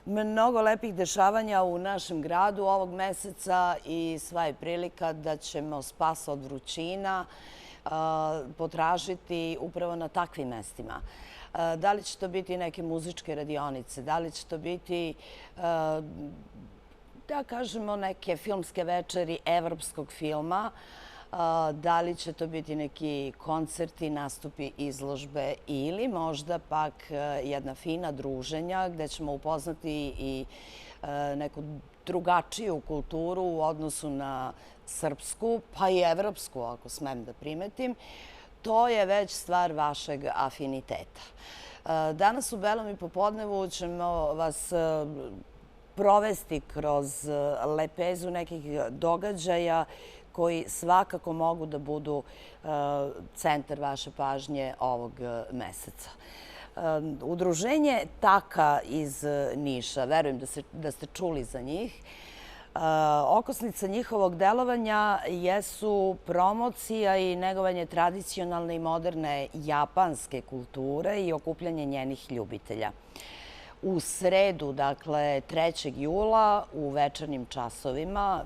mnogo lepih dešavanja u našem gradu ovog meseca i sva je prilika da ćemo spas od vrućina potražiti upravo na takvim mestima. Da li će to biti neke muzičke radionice, da li će to biti, da kažemo, neke filmske večeri evropskog filma, da li će to biti neki koncerti, nastupi, izložbe ili možda pak jedna fina druženja gde ćemo upoznati i neku drugačiju kulturu u odnosu na srpsku, pa i evropsku, ako smem da primetim. To je već stvar vašeg afiniteta. Danas u Belom i popodnevu ćemo vas provesti kroz lepezu nekih događaja koji svakako mogu da budu centar vaše pažnje ovog meseca. Udruženje Taka iz Niša, verujem da ste čuli za njih, okosnica njihovog delovanja jesu promocija i negovanje tradicionalne i moderne japanske kulture i okupljanje njenih ljubitelja. U sredu, dakle 3. jula, u večernjim časovima,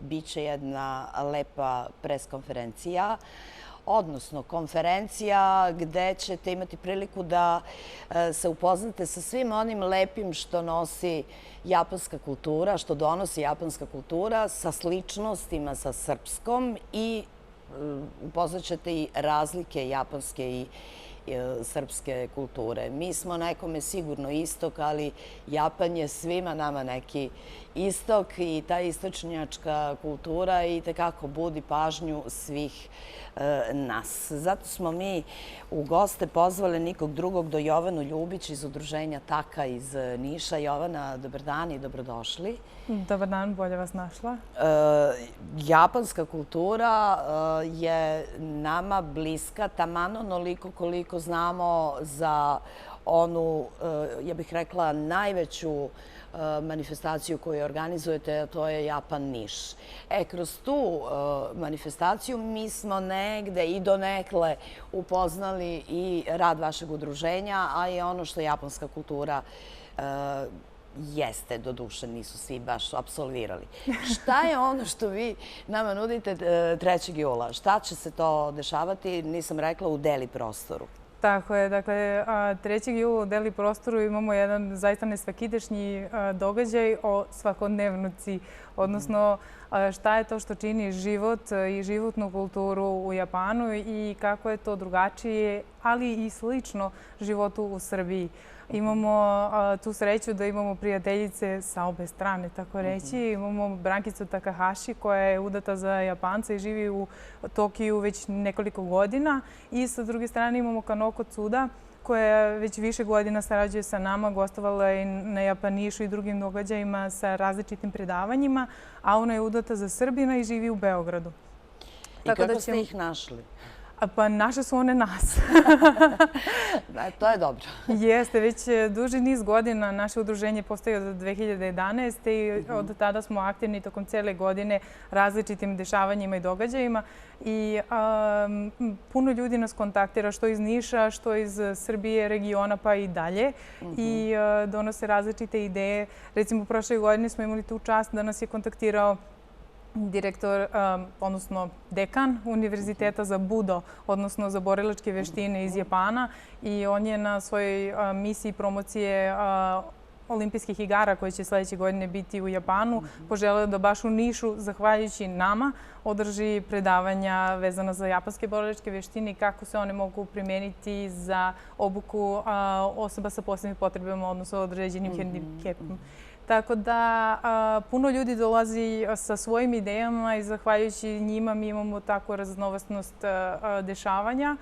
biće jedna lepa preskonferencija, odnosno konferencija gde ćete imati priliku da se upoznate sa svim onim lepim što nosi japanska kultura, što donosi japanska kultura, sa sličnostima sa srpskom i upoznaćete i razlike japanske i srpske kulture. Mi smo nekome sigurno istok, ali Japan je svima nama neki istok i ta istočnjačka kultura i tekako budi pažnju svih nas. Zato smo mi u goste pozvali nikog drugog do Jovanu Ljubić iz udruženja Taka iz Niša. Jovana, dobar dan i dobrodošli. Dobar dan, bolje vas našla. Japanska kultura je nama bliska, taman onoliko koliko znamo za onu, ja bih rekla, najveću manifestaciju koju organizujete, a to je Japan Niš. Kroz tu manifestaciju mi smo negde i donekle upoznali i rad vašeg udruženja, a i ono što japanska kultura jeste, doduše nisu svi baš apsolvirali. Šta je ono što vi nama nudite 3. jula? Šta će se to dešavati, nisam rekla, u Deli prostoru? Tako je, dakle 3. jula u Deli prostoru imamo jedan zaista nesvakidašnji događaj o svakodnevnici, odnosno šta je to što čini život i životnu kulturu u Japanu i kako je to drugačije, ali i slično životu u Srbiji. Imamo tu sreću da imamo prijateljice sa obe strane, tako reći. Imamo Brankicu Takahashi koja je udata za Japanca i živi u Tokiju već nekoliko godina. I sa druge strane imamo Kanoko Tsuda koja već više godina sarađuje sa nama, gostovala je na Japanišu i drugim događajima sa različitim predavanjima, a ona je udata za Srbina i živi u Beogradu. I kako ste ih našli? Pa naše su one nas. To je dobro. Jeste, već duži niz godina naše udruženje postoji od 2011. i od tada smo aktivni tokom cele godine različitim dešavanjima i događajima. I puno ljudi nas kontaktira što iz Niša, što iz Srbije, regiona pa i dalje. I donose različite ideje. Recimo, prošle godine smo imali tu čast da nas je kontaktirao direktor, odnosno dekan Univerziteta za budo, odnosno za borilačke veštine iz Japana, i on je na svojoj misiji promocije olimpijskih igara koje će sledeće godine biti u Japanu poželeo da baš u Nišu, zahvaljujući nama, održi predavanja vezana za japanske borilačke veštine i kako se one mogu primeniti za obuku osoba sa posebnim potrebama, odnosno određenim hendikepom. Tako da puno ljudi dolazi sa svojim idejama i zahvaljujući njima mi imamo takvu raznovrsnost dešavanja.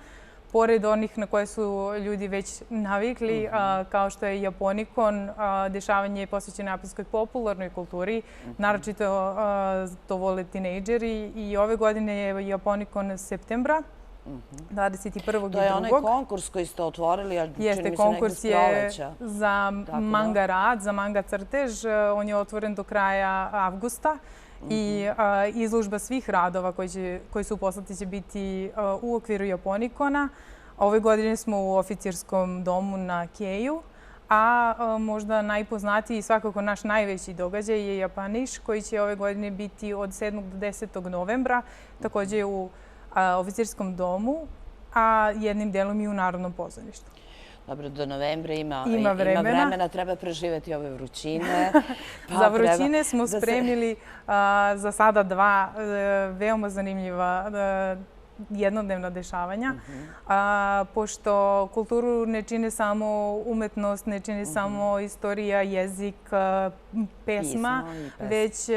Pored onih na koje su ljudi već navikli, kao što je Japonikon, dešavanje je posvećeno japanskoj popularnoj kulturi, naročito to vole tinejdžeri, i ove godine je Japonikon septembra. 21. i 2. To je onaj konkurs koji ste otvorili, a čini mi se negdje s proleća. Konkurs je za manga rad, za manga crtež. On je otvoren do kraja avgusta i izložba svih radova koji su poslati će biti u okviru Japonikona. Ove godine smo u oficirskom domu na Keju, A možda najpoznatiji i svakako naš najveći događaj je Japaniš, koji će ove godine biti od 7. do 10. novembra, takođe u oficirskom domu, a jednim delom i u Narodnom pozorištu. Dobro, do novembra ima vremena. Treba preživeti ove vrućine. Za vrućine smo spremili za sada dva veoma zanimljiva jednodnevna dešavanja. Pošto kulturu ne čine samo umetnost, ne čine samo istorija, jezik, pesma, već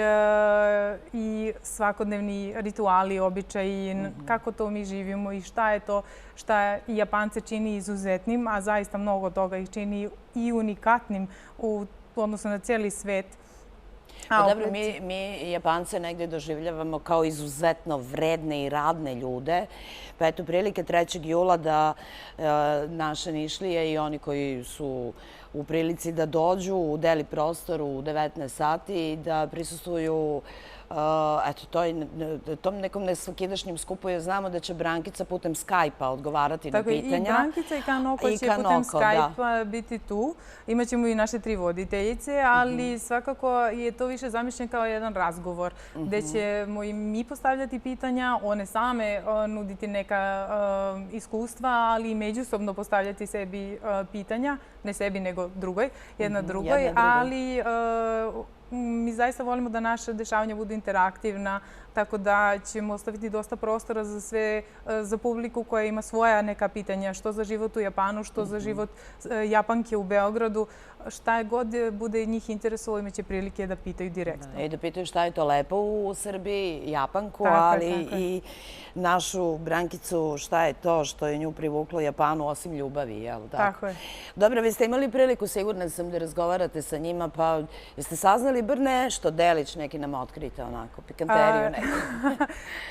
i svakodnevni rituali, običaji, kako to mi živimo i šta je to šta Japance čini izuzetnim, a zaista mnogo toga ih čini i unikatnim u odnosu na cijeli svet. Dobro, mi Japance negde doživljavamo kao izuzetno vredne i radne ljude. Pa eto, prilike 3. jula da naše Nišlije i oni koji su u prilici da dođu u Deli prostoru u 19 sati i da prisustvuju tom nekom nesvakidašnjem skupu, jer znamo da će Brankica putem Skype-a odgovarati na pitanja. Tako i Brankica i Kanoko će putem Skype-a biti tu. Imaćemo i naše 3 voditeljice, ali svakako je to više zamišljen kao jedan razgovor, gde ćemo i mi postavljati pitanja, one same nuditi neka iskustva, ali i međusobno postavljati sebi pitanja, ne sebi nego drugoj, jedna drugoj, ali mi zaista volimo da naše dešavanja budu interaktivna, tako da ćemo ostaviti dosta prostora za sve, za publiku koja ima svoja neka pitanja, što za život u Japanu, što za život Japanke u Beogradu. Šta god bude njih interesovalo, imaće prilike da pitaju direktno. I da pitaju šta je to lepo u Srbiji, Japanku, ali i našu Brankicu šta je to što je nju privuklo Japanu osim ljubavi, jel' tako? Tako je. Dobro, vi ste imali priliku, sigurna sam, da razgovarate sa njima, pa jeste saznali bar nešto, delić neki nam otkrite, onako, pikanteriju neku?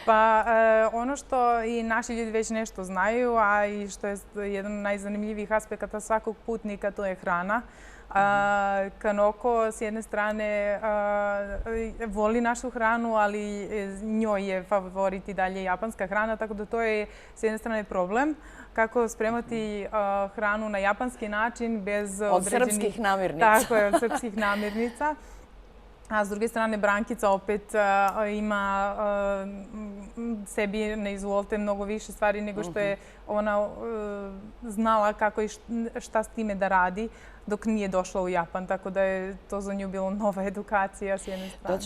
Pa ono što i naši ljudi već nešto znaju, a i što je jedan od najzanimljivijih aspekata svakog putnika, to je hrana. Kanoko s jedne strane voli našu hranu, ali njoj je favorit i dalje japanska hrana, tako da to je s jedne strane problem. Kako spremati hranu na japanski način bez određenih... Od srpskih namirnica. Tako je, od srpskih namirnica. A s druge strane, Brankica opet ima sebi na izvolte mnogo više stvari nego što je ona znala kako i šta s time da radi dok nije došla u Japan. Tako da je to za nju bilo nova edukacija s jedne strane.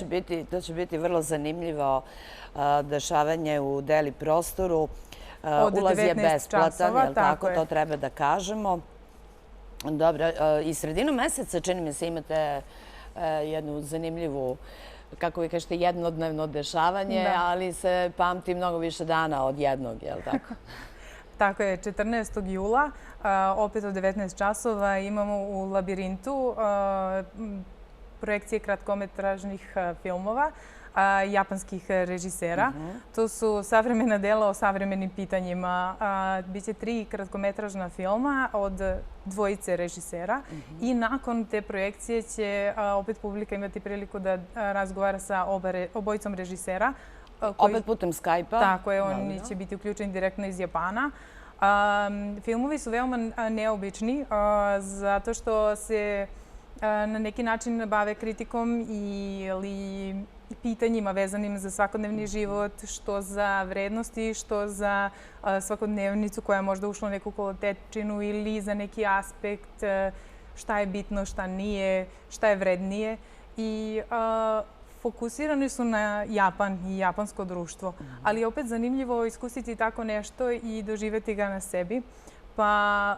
To će biti vrlo zanimljivo dešavanje u Deli prostoru. Ulaz je besplatan, jel' tako? To treba da kažemo. Dobro, i sredinom meseca, čini mi se, imate jednu zanimljivu, kako vi kažete, jednodnevno dešavanje, ali se pamti mnogo više dana od jednog, je li tako? Tako je, 14. jula, opet od 19 časova, imamo u Labirintu projekcije kratkometražnih filmova japanskih režisera. To su savremena dela o savremenim pitanjima. Biće 3 kratkometražna filma od 2 režisera i nakon te projekcije će opet publika imati priliku da razgovara sa obojicom režisera. Opet putem Skype-a? Tako je, oni će biti uključeni direktno iz Japana. Filmovi su veoma neobični zato što se na neki način bave kritikom ili pitanjima vezanim za svakodnevni život, što za vrednosti, što za svakodnevnicu koja je možda ušla u neku kolotečinu ili za neki aspekt šta je bitno, šta nije, šta je vrednije. I fokusirani su na Japan i japansko društvo, ali je opet zanimljivo iskusiti tako nešto i doživjeti ga na sebi. Pa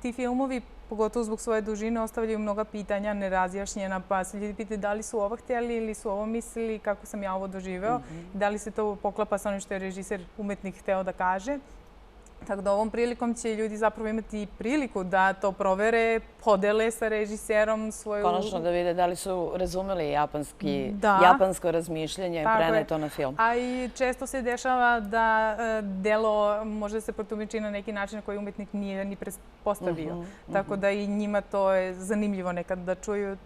ti filmovi, pogotovo zbog svoje dužine, ostavljaju mnoga pitanja nerazjašnjena, pa se ljudi pitaju da li su ovo htjeli ili su ovo mislili, kako sam ja ovo doživeo, da li se to poklapa sa onim što je režiser, umetnik, hteo da kaže. Tako da ovom prilikom će ljudi zapravo imati priliku da to provere, podele sa režiserom svoju... Konačno da vide da li su razumeli japansko razmišljanje i prene to na film. A i često se dešava da delo može se protumači na neki način na koji umetnik nije ni pretpostavio. Tako da i njima to je zanimljivo nekad da čuju.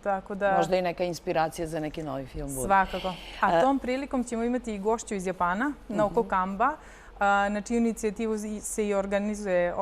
Možda i neka inspiracija za neki novi film bude. Svakako. A tom prilikom ćemo imati i gošću iz Japana, Naoko Kamba, na čiju inicijativu se i organizuje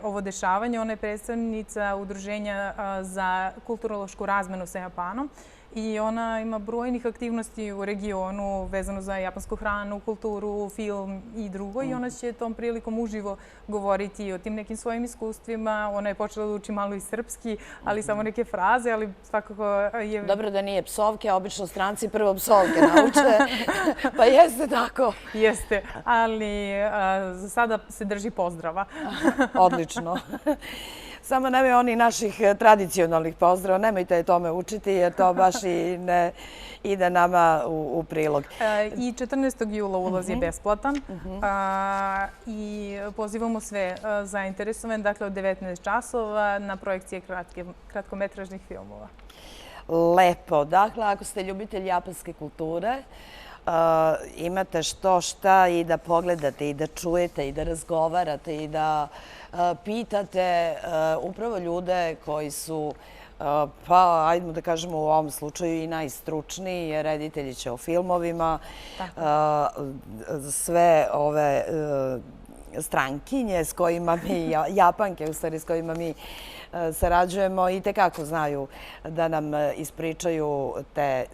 ovo dešavanje. Ona je predstavnica Udruženja za kulturološku razmenu sa Japanom i ona ima brojnih aktivnosti u regionu vezano za japansku hranu, kulturu, film i drugo. I ona će tom prilikom uživo govoriti o tim nekim svojim iskustvima. Ona je počela da uči malo i srpski, ali samo neke fraze, ali svakako je... Dobro da nije psovke, a obično stranci prvo psovke nauče. Pa jeste tako. Jeste, ali za sada se drži pozdrava. Odlično. Samo nemoj onih naših tradicionalnih pozdrava, nemojte je tome učiti jer to baš i ne ide nama u prilog. I 14. jula ulaz je besplatan i pozivamo sve zainteresovane, dakle od 19 časova na projekcije kratkometražnih filmova. Lepo. Dakle, ako ste ljubitelj japanske kulture, imate što šta i da pogledate i da čujete i da razgovarate i da pitate upravo ljude koji su, pa ajdemo da kažemo u ovom slučaju i najstručniji, jer reditelji će o filmovima, sve ove strankinje s kojima mi, Japanke u stvari s kojima mi sarađujemo i tekako znaju da nam ispričaju te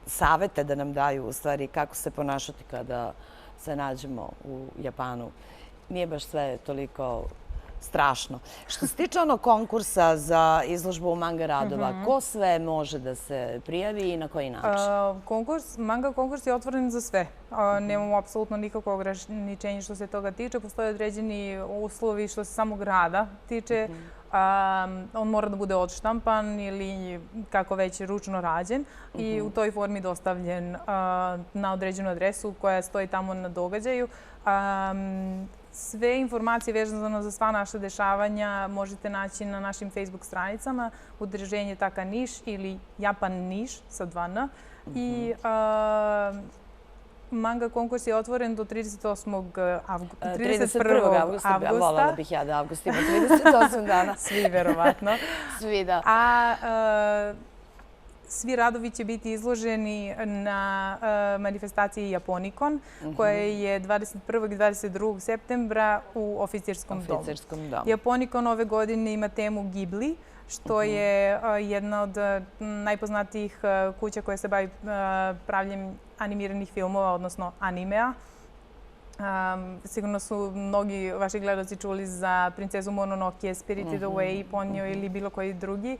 savete, da nam daju u stvari kako se ponašati kada se nađemo u Japanu. Nije baš sve toliko strašno. Što se tiče onog konkursa za izložbu u manga radova, ko sve može da se prijavi i na koji način? Manga konkurs je otvoren za sve. Nemamo apsolutno nikakvo ograničenje što se toga tiče. Postoje određeni uslovi što se samog rada tiče. On mora da bude odštampan ili kako već ručno rađen i u toj formi dostavljen na određenu adresu koja stoji tamo na događaju. Sve informacije vezano za sva naša dešavanja možete naći na našim Facebook stranicama Udruženje Taka Niš ili Japan Niš sa 2N. I manga konkurs je otvoren do 31. avgusta. Voljela bih ja da avgust ima 38 dana. Svi, verovatno. Svi, da. A svi radovi će biti izloženi na manifestaciji Japonikon, koja je 21. i 22. septembra u Oficirskom domu. Japonikon ove godine ima temu Ghibli, što je jedna od najpoznatijih kuća koja se bavi pravljenjem animiranih filmova, odnosno animea. Sigurno su mnogi vaši gledalci čuli za Princezu Mononoke, Spirited Away, Ponyo ili bilo koji drugi.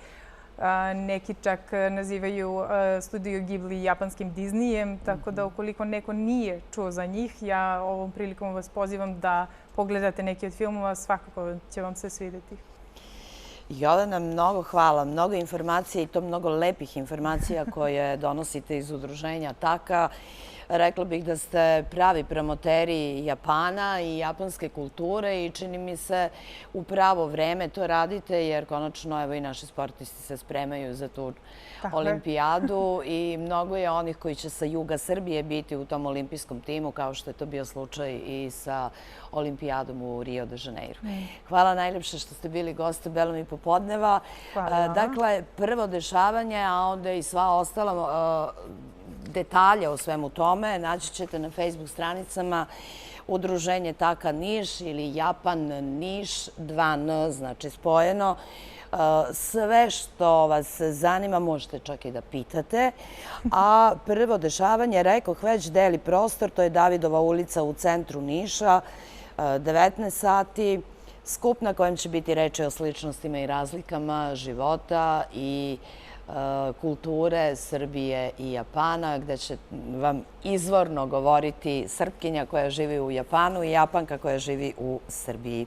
Neki čak nazivaju studio Ghibli japanskim Disneyjem, tako da ukoliko neko nije čuo za njih, ja ovom prilikom vas pozivam da pogledate neki od filmova, svakako će vam se svidjeti. Jovana, mnogo hvala, mnogo informacija i to mnogo lepih informacija koje donosite iz udruženja Taka. Rekla bih da ste pravi promoteri Japana i japanske kulture i čini mi se u pravo vreme to radite jer konačno evo i naši sportisti se spremaju za tu olimpijadu i mnogo je onih koji će sa juga Srbije biti u tom olimpijskom timu kao što je to bio slučaj i sa olimpijadom u Rio de Janeiro. Hvala najljepše što ste bili goste Belom i popodneva. Dakle, prvo dešavanje, a onda i sva ostala detalje o svemu tome naći ćete na Facebook stranicama Udruženje Taka Niš ili Japan Niš, 2N, znači spojeno. Sve što vas zanima možete čak i da pitate. A prvo dešavanje, rekoh već, deli prostor, to je Davidova ulica u centru Niša, 19 sati. Skup na kojem će biti reči o sličnostima i razlikama života i kulture Srbije i Japana, gde će vam izvorno govoriti Srpkinja koja živi u Japanu i Japanka koja živi u Srbiji.